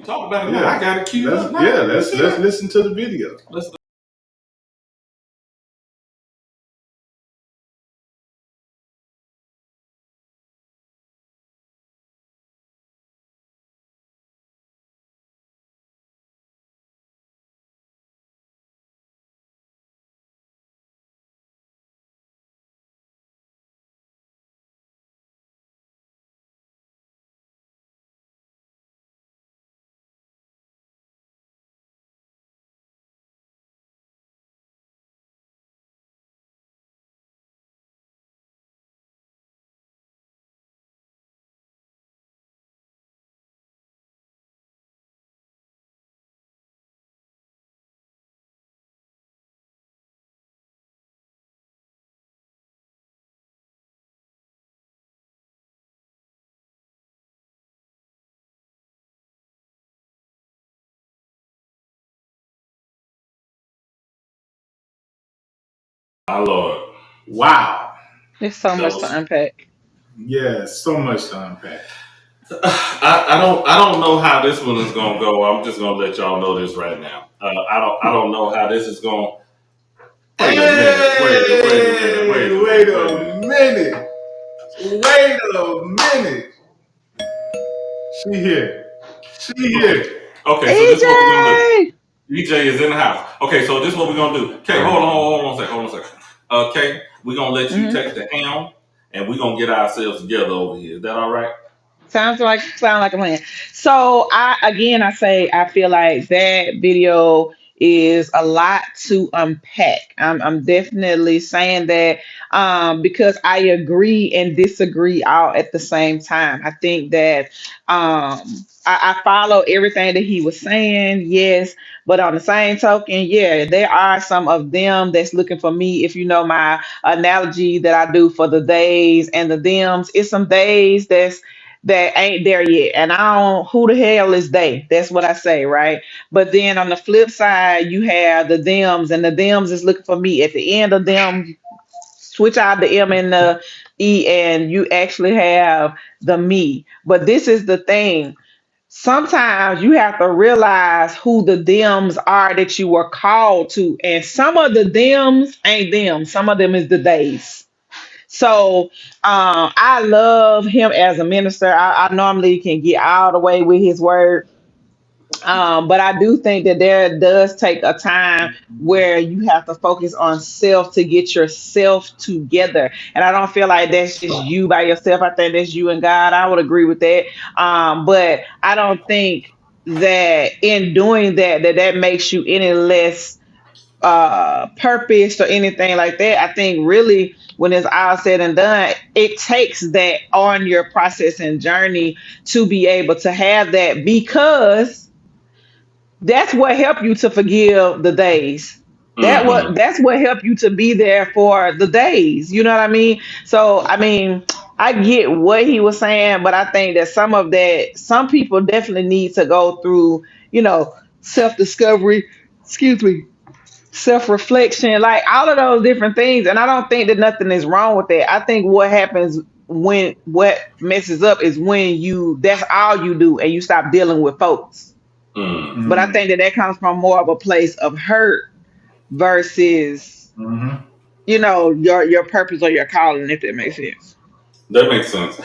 Talk about it more. I got it queued up now. Yeah, let's listen to the video. Let's. My Lord. Wow. There's so much to unpack. Yeah, so much to unpack. I don't know how this one is gonna go. I'm just gonna let y'all know this right now. I don't know how this is going. Wait a minute. She here. Okay, so this is what we're gonna do. EJ is in the house. Okay, so this is what we're gonna do. Okay, hold on a second. Okay, we're gonna let you take the helm, and we're gonna get ourselves together over here. Is that all right? Sound like a plan. So I feel like that video is a lot to unpack. I'm definitely saying that because I agree and disagree all at the same time. I think that I follow everything that he was saying, yes, but on the same token, yeah, there are some of them that's looking for me. If you know my analogy that I do for the days and the thems, it's some days that ain't there yet. And I don't, who the hell is they? That's what I say, right? But then on the flip side, you have the thems, and the thems is looking for me. At the end of them, switch out the M and the E, and you actually have the me. But this is the thing. Sometimes you have to realize who the thems are that you were called to. And some of the thems ain't them. Some of them is the days. So I love him as a minister. I normally can get all the way with his word. But I do think that there does take a time where you have to focus on self to get yourself together. And I don't feel like that's just you by yourself. I think that's you and God. I would agree with that. But I don't think that in doing that makes you any less purpose or anything like that. I think really when it's all said and done, it takes that on your process and journey to be able to have that, because that's what helped you to forgive the days. That's what helped you to be there for the days. You know what I mean? So I mean, I get what he was saying, but I think that some people definitely need to go through, self discovery. Excuse me, self reflection, like all of those different things. And I don't think that nothing is wrong with that. I think what happens when what messes up is when that's all you do and you stop dealing with folks. But I think that comes from more of a place of hurt versus your purpose or your calling, if that makes sense. That makes sense.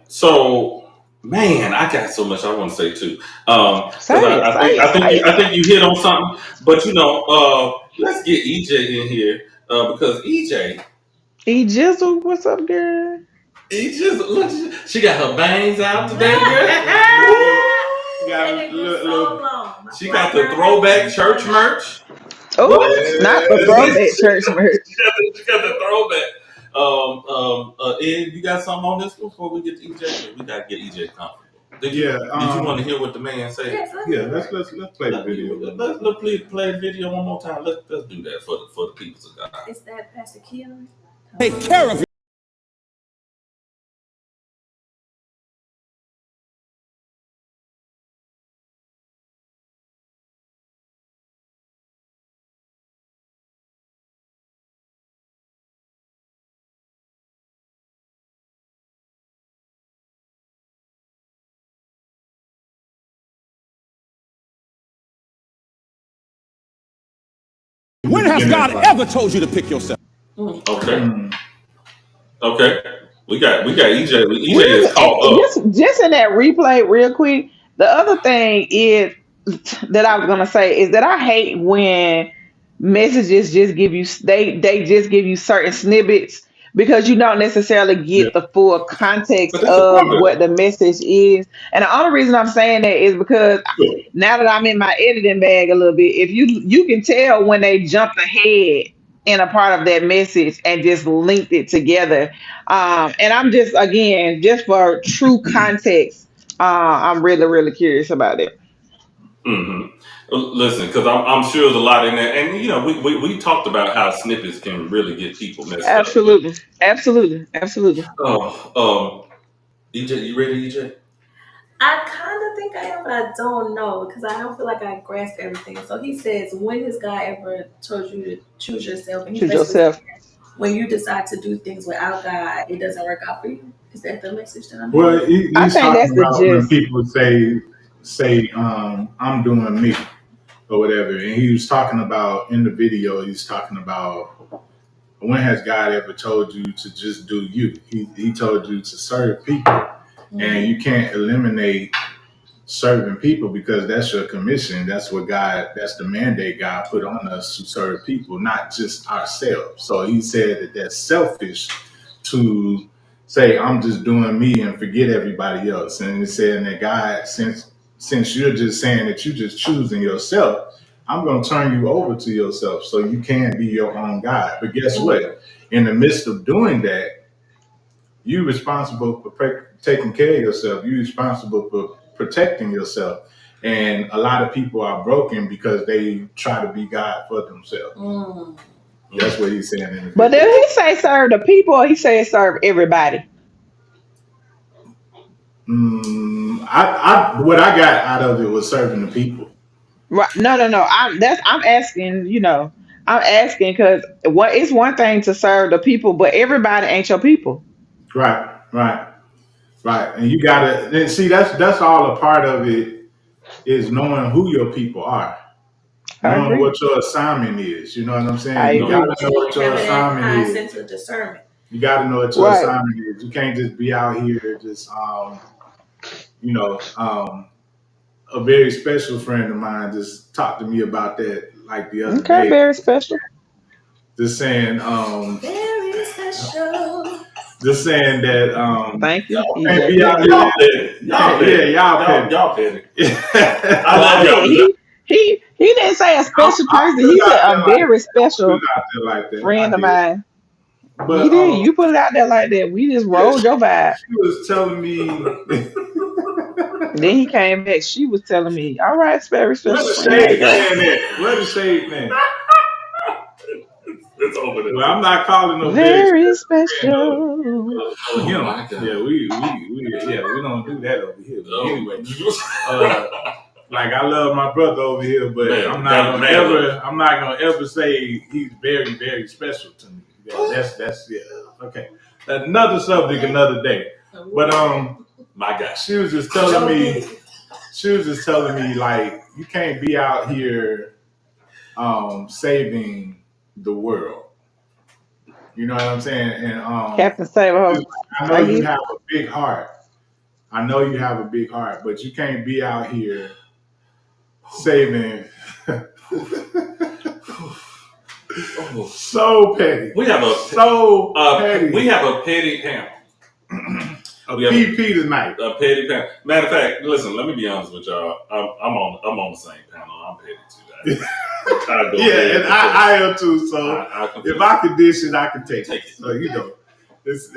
So man, I got so much I want to say too. Because I think you hit on something. But let's get EJ in here because EJ. E Jizzle, what's up, girl? Look, she got her bangs out today, girl. She got the throwback church merch. Oh, not the throwback church merch. She got the throwback. Ed, you got something on this one before we get to EJ? We gotta get EJ comfortable. Did you want to hear what the man said? Yeah, let's play the video. Let's play the video one more time. Let's do that for the people of God. Is that Pastor Keelan? Take care of When has God ever told you to pick yourself? Okay. Okay. We got EJ. EJ is caught up. Just in that replay, real quick. The other thing is that I was gonna say is that I hate when messages just give you they just give you certain snippets because you don't necessarily Yeah. get the full context But that's the of point. what the message is. And the only reason I'm saying that is because Sure. now that I'm in my editing bag a little bit, if you can tell when they jumped ahead in a part of that message and just linked it together. And I'm just again just for true context, I'm really really curious about it. Mm-hmm. Listen, because I'm sure there's a lot in there, and we talked about how snippets can really get people messed up. But Absolutely, absolutely, absolutely. EJ, you ready, EJ? I kind of think I am, but I don't know because I don't feel like I grasp everything. So he says, when has God ever told you to choose yourself? And he's Choose basically saying, yourself. when you decide to do things without God, it doesn't work out for you. Is that the message that I'm Well, hearing? I he's think talking that's the about when gist. people say I'm doing me or whatever, and he was talking about in the video. He's talking about when has God ever told you to just do you? He told you to serve people, and you can't eliminate serving people because that's your commission. That's that's the mandate God put on us to serve people, not just ourselves. So he said that that's selfish to say, I'm just doing me and forget everybody else. And he's saying that God, since you're just saying that you're just choosing yourself, I'm going to turn you over to yourself so you can be your own God. But guess what? In the midst of doing that, you're responsible for taking care of yourself. You're responsible for protecting yourself. And a lot of people are broken because they try to be God for themselves. That's what he's saying in the video. But did he say serve the people or he said serve everybody? What I got out of it was serving the people. Right. No. I'm asking, I'm asking because it's one thing to serve the people, but everybody ain't your people. Right. And you gotta see that's all a part of it is knowing who your people are. I Knowing agree. what your assignment is. You know what I'm I saying? You agree. gotta know what your Having that high assignment is. sense of discernment. You gotta know what your Right. assignment is. You can't just be out here just a very special friend of mine just talked to me about that like the other Okay, day. very special. Just saying, Very special. just saying that Thank you, Y'all can't EJ. be out y'all here. petty. Y'all petty. Y'all petty. I love Yeah, y'all. he didn't say a special I person. put He it said out there a like very that. I put special it out there like that. friend I of did. mine. But You did. You put it out there like that. We just yeah, rolled your vibe. she was telling me Then he came back. She was telling me, "All right, it's very where special the friend. There you shade go." man at? Where the shade man? It's over there. Well, I'm not calling no very Very special friend special. or him. My God. Yeah, we don't do that over here. But Oh. anyway, like I love my brother over here, but Man, I'm not gonna ever say he's very, very special to me. Yeah, that's okay. Another subject, another day. But My God. she was just telling me like you can't be out here saving the world. You know what I'm saying? And Captain Save I know you have a big heart. But you can't be out here saving. So petty. We have a petty panel. PP tonight. A petty panel. Matter of fact, listen. Let me be honest with y'all. I'm on the same panel. I'm petty too. Yeah, and I am too. So if I can dish it, I can take it. So it's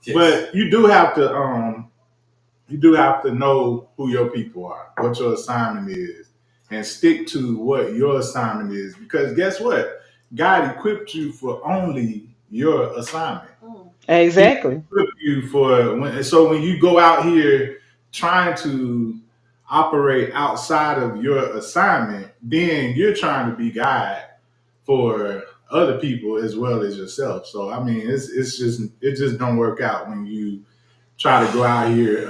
Yes. But you do have to know who your people are, what your assignment is, and stick to what your assignment is. Because guess what? God equipped you for only your assignment. Exactly. He equipped you so when you go out here trying to operate outside of your assignment, then you're trying to be God for other people as well as yourself. So I mean, it just don't work out when you try to go out here.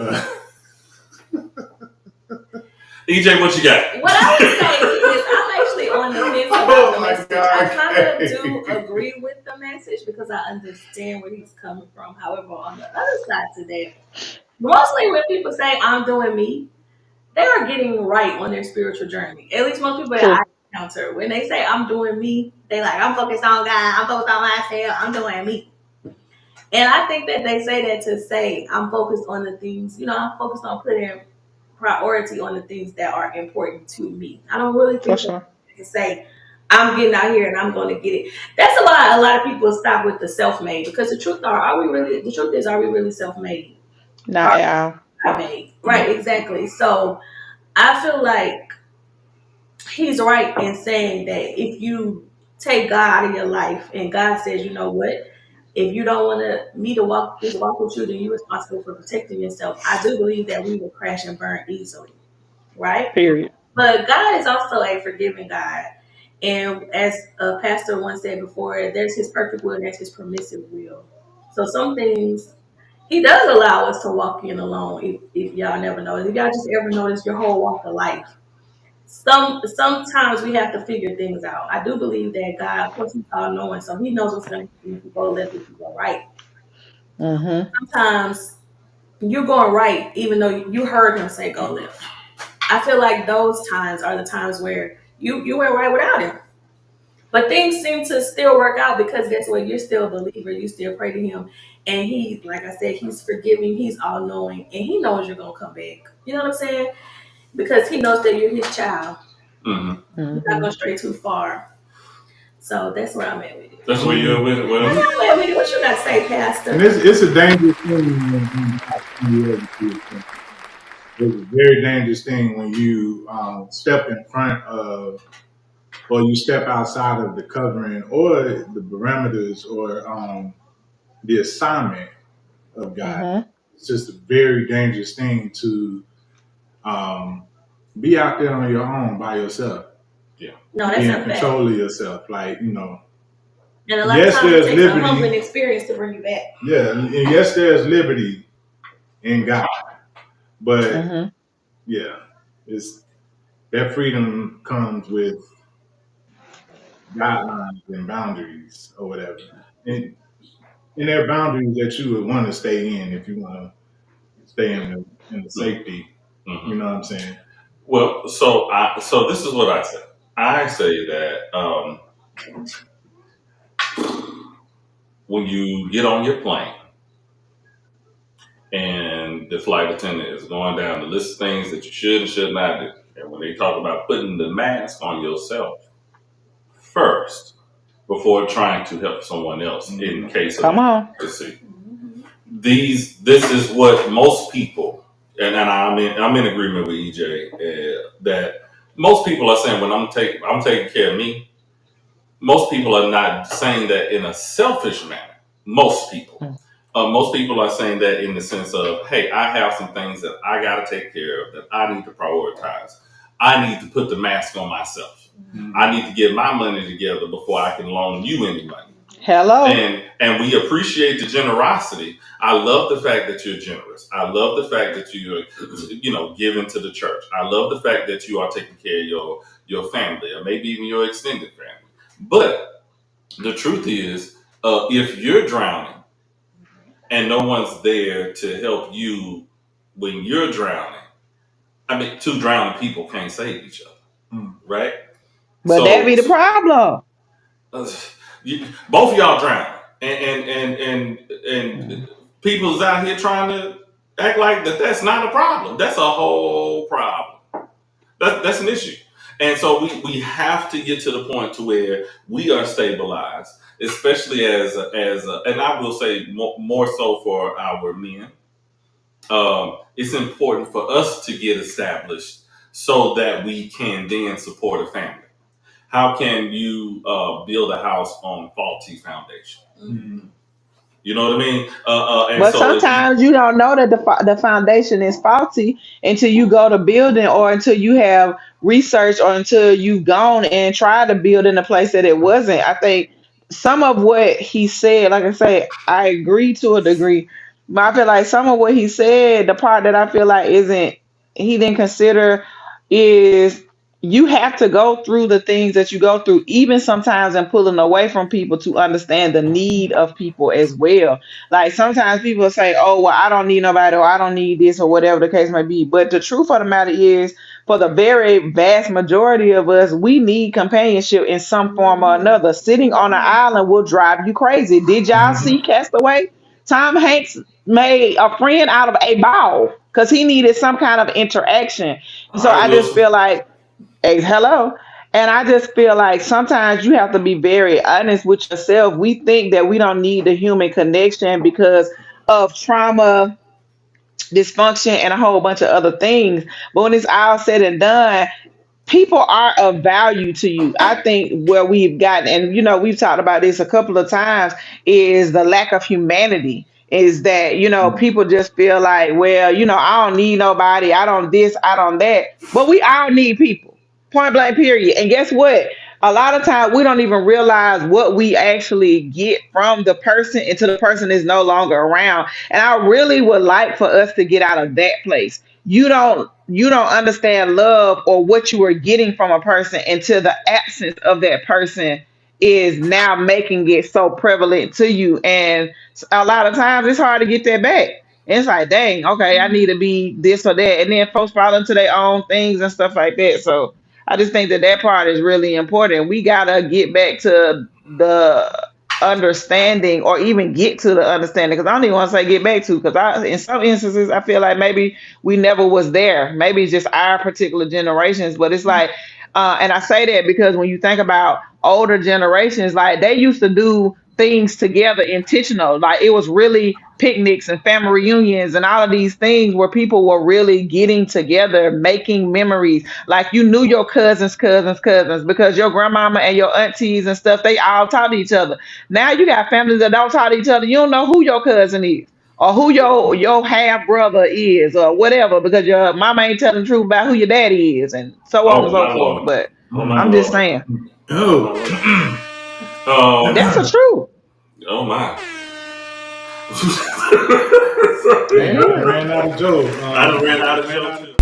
EJ, what you got? What I would say is I'm actually on the it's about the Oh my message. God. I kind of do agree with the message because I understand where he's coming from. However, on the other side to that, mostly when people say I'm doing me, they are getting right on their spiritual journey. At least most people that True. I encounter, when they say I'm doing me, they like I'm focused on God, I'm focused on myself, I'm doing me. And I think that they say that to say I'm focused on the things, I'm focused on putting priority on the things that are important to me. I don't really For think that sure. they can say I'm getting out here and I'm going to get it. That's why a lot of people stop with the self-made because the truth is, are we really self-made? Not Are at all. we made? Right, exactly. So I feel like he's right in saying that if you take God out of your life and God says, you know what, if you don't want me to walk this walk with you, then you're responsible for protecting yourself. I do believe that we will crash and burn easily, right? Period. But God is also a forgiving God. And as a pastor once said before, there's his perfect will and there's his permissive will. So some things he does allow us to walk in alone if y'all never noticed. If y'all just ever notice your whole walk of life. Sometimes we have to figure things out. I do believe that God, of course, he's all knowing, so he knows what's going to happen if you go left, if you go right. Mm-hmm. Sometimes you're going right, even though you heard him say go left. I feel like those times are the times where you went right without him. But things seem to still work out because guess what? You're still a believer. You still pray to him. And he, like I said, he's forgiving. He's all knowing. And he knows you're going to come back. You know what I'm saying? Because he knows that you're his child. Mm-hmm. You're not Mm-hmm. going to stray too far. So that's where I'm at with it. That's where you're with it. With him. I'm at with it. What you got to say, Pastor? And it's a dangerous thing when you it's a very dangerous thing when you step in front of or you step outside of the covering or the parameters or the assignment of God. Mm-hmm. It's just a very dangerous thing to um, be out there on your own by yourself. Yeah. No, that's Be a in fact. control of yourself. Like, And a lot yes, of times there's it takes a liberty. humbling experience to bring you back. Yeah, and yes, there's liberty in God. But Mm-hmm. yeah, it's that freedom comes with guidelines and boundaries or whatever. And there are boundaries that you would want to stay in if you want to stay in the safety. Mm-hmm. You know what I'm saying? Well, so this is what I say. I say that when you get on your plane and the flight attendant is going down the list of things that you should and should not do, and when they talk about putting the mask on yourself first before trying to help someone else in case of Come on. emergency, this is what most people, and I'm in agreement with EJ that most people are saying when I'm taking care of me. Most people are not saying that in a selfish manner. Most people are saying that in the sense of, hey, I have some things that I got to take care of that I need to prioritize. I need to put the mask on myself. Mm-hmm. I need to get my money together before I can loan you any money. Hello. And we appreciate the generosity. I love the fact that you're generous. I love the fact that you're, giving to the church. I love the fact that you are taking care of your family or maybe even your extended family. But the truth is, if you're drowning and no one's there to help you when you're drowning, two drowning people can't save each other, right? But that be the problem. Both of y'all drowning, and people's out here trying to act like that's not a problem. That's a whole problem. That's an issue. And so we have to get to the point to where we are stabilized, especially and I will say more so for our men. It's important for us to get established so that we can then support a family. How can you build a house on faulty foundation? Mm-hmm. You know what I mean? But sometimes you don't know that the foundation is faulty until you go to building or until you have research or until you've gone and tried to build in a place that it wasn't. I think some of what he said, like I say, I agree to a degree, but I feel like some of what he said, the part that I feel like he didn't consider is you have to go through the things that you go through, even sometimes in pulling away from people to understand the need of people as well. Like sometimes people say, oh, well, I don't need nobody or I don't need this or whatever the case may be. But the truth of the matter is, for the very vast majority of us, we need companionship in some form or another. Sitting on an island will drive you crazy. Did y'all see Mm-hmm. Castaway? Tom Hanks made a friend out of a ball because he needed some kind of interaction. All So right, I just Wilson. feel like, hey, hello. And I just feel like sometimes you have to be very honest with yourself. We think that we don't need the human connection because of trauma, dysfunction, and a whole bunch of other things. But when it's all said and done, people are of value to you. I think where we've gotten, and we've talked about this a couple of times, is the lack of humanity. Is that, people just feel like, well, I don't need nobody. I don't this, I don't that. But we all need people. Point blank, period. And guess what? A lot of times we don't even realize what we actually get from the person until the person is no longer around. And I really would like for us to get out of that place. You don't understand love or what you are getting from a person until the absence of that person is now making it so prevalent to you. And a lot of times it's hard to get that back. It's like, dang, okay, I need to be this or that. And then folks fall into their own things and stuff like that. So I just think that that part is really important. We got to get back to the understanding, or even get to the understanding, because I don't even want to say get back to, because in some instances I feel like maybe we never was there. Maybe it's just our particular generations, but it's like, and I say that because when you think about older generations, like they used to do things together intentional. Like it was really picnics and family reunions and all of these things where people were really getting together, making memories. Like you knew your cousins because your grandmama and your aunties and stuff, they all taught each other. Now you got families that don't talk to each other. You don't know who your cousin is or who your half brother is or whatever, because your mama ain't telling the truth about who your daddy is, and so on and Oh so my forth. lord. But Oh my I'm just lord. saying Oh my Oh, lord. that's the Um. truth. Oh my. man, I Yeah. ran out of Joe. I done ran out of show too.